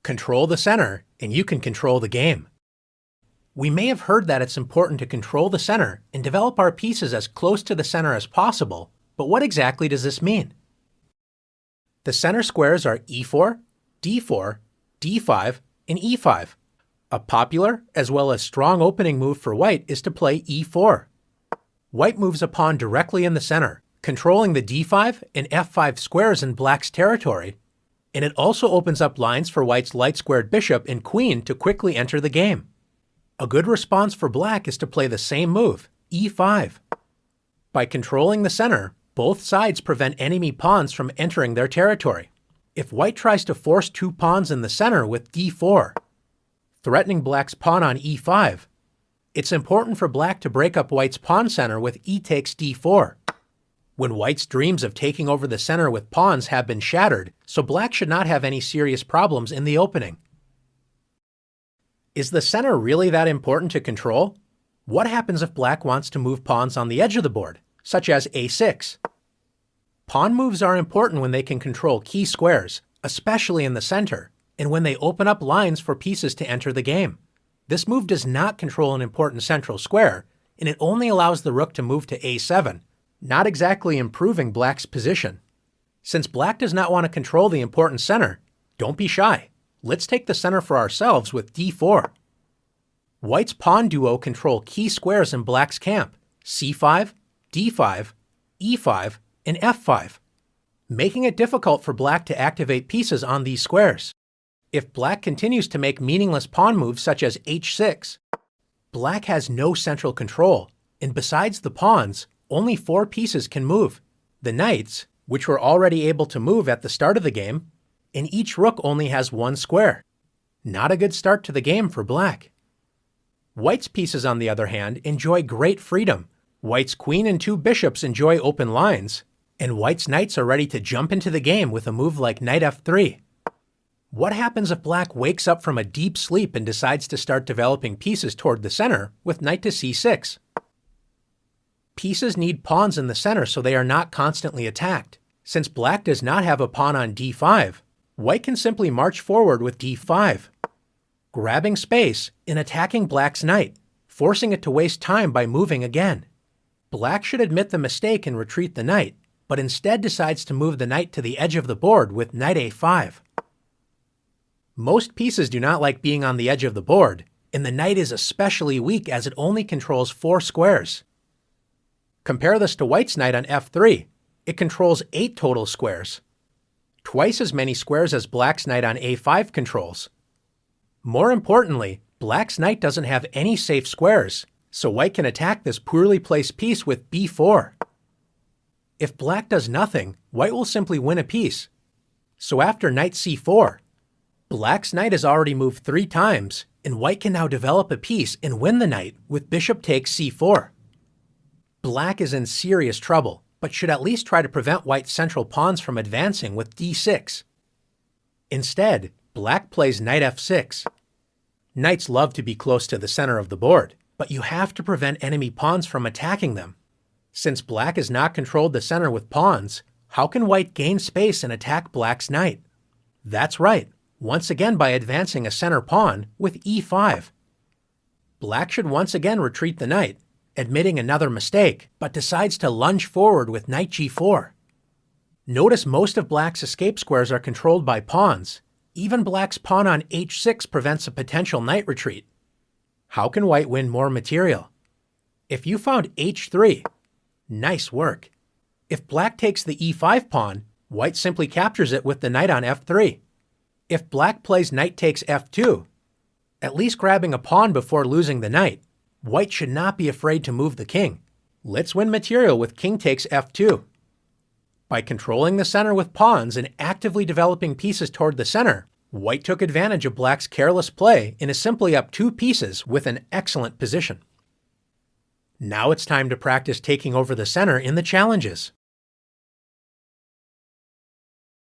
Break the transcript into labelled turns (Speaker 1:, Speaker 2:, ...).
Speaker 1: Control the center, and you can control the game. We may have heard that it's important to control the center and develop our pieces as close to the center as possible, but what exactly does this mean? The center squares are e4, d4, d5, and e5. A popular as well as strong opening move for white is to play e4. White moves a pawn directly in the center, controlling the d5 and f5 squares in black's territory, and it also opens up lines for white's light-squared bishop and queen to quickly enter the game. A good response for black is to play the same move, e5. By controlling the center, both sides prevent enemy pawns from entering their territory. If white tries to force two pawns in the center with d4, threatening black's pawn on e5, it's important for black to break up white's pawn center with e takes d4. When white's dreams of taking over the center with pawns have been shattered, so black should not have any serious problems in the opening. Is the center really that important to control? What happens if black wants to move pawns on the edge of the board, such as a6? Pawn moves are important when they can control key squares, especially in the center, and when they open up lines for pieces to enter the game. This move does not control an important central square, and it only allows the rook to move to a7, not exactly improving black's position. Since black does not want to control the important center, don't be shy. Let's take the center for ourselves with d4. White's pawn duo control key squares in black's camp, c5, d5, e5, and f5, making it difficult for black to activate pieces on these squares. If black continues to make meaningless pawn moves such as h6, black has no central control, and besides the pawns, only 4 pieces can move: the knights, which were already able to move at the start of the game, and each rook only has 1 square. Not a good start to the game for black. White's pieces, on the other hand, enjoy great freedom. White's queen and 2 bishops enjoy open lines, and white's knights are ready to jump into the game with a move like knight f3. What happens if black wakes up from a deep sleep and decides to start developing pieces toward the center with knight to c6? Pieces need pawns in the center so they are not constantly attacked. Since black does not have a pawn on d5, white can simply march forward with d5, grabbing space and attacking black's knight, forcing it to waste time by moving again. Black should admit the mistake and retreat the knight, but instead decides to move the knight to the edge of the board with knight a5. Most pieces do not like being on the edge of the board, and the knight is especially weak as it only controls 4 squares. Compare this to white's knight on f3. It controls 8 total squares, twice as many squares as black's knight on a5 controls. More importantly, black's knight doesn't have any safe squares, so white can attack this poorly placed piece with b4. If black does nothing, white will simply win a piece. So after knight c4, black's knight has already moved 3 times, and white can now develop a piece and win the knight with bishop takes c4. Black is in serious trouble, but should at least try to prevent white's central pawns from advancing with d6. Instead, black plays knight f6. Knights love to be close to the center of the board, but you have to prevent enemy pawns from attacking them. Since black has not controlled the center with pawns, how can white gain space and attack black's knight? That's right, once again by advancing a center pawn with e5. Black should once again retreat the knight, admitting another mistake, but decides to lunge forward with knight g4. Notice most of black's escape squares are controlled by pawns. Even black's pawn on h6 prevents a potential knight retreat. How can white win more material? If you found h3, nice work. If black takes the e5 pawn, white simply captures it with the knight on f3. If black plays knight takes f2, at least grabbing a pawn before losing the knight, white should not be afraid to move the king. Let's win material with king takes f2. By controlling the center with pawns and actively developing pieces toward the center, white took advantage of black's careless play and is simply up 2 pieces with an excellent position. Now it's time to practice taking over the center in the challenges.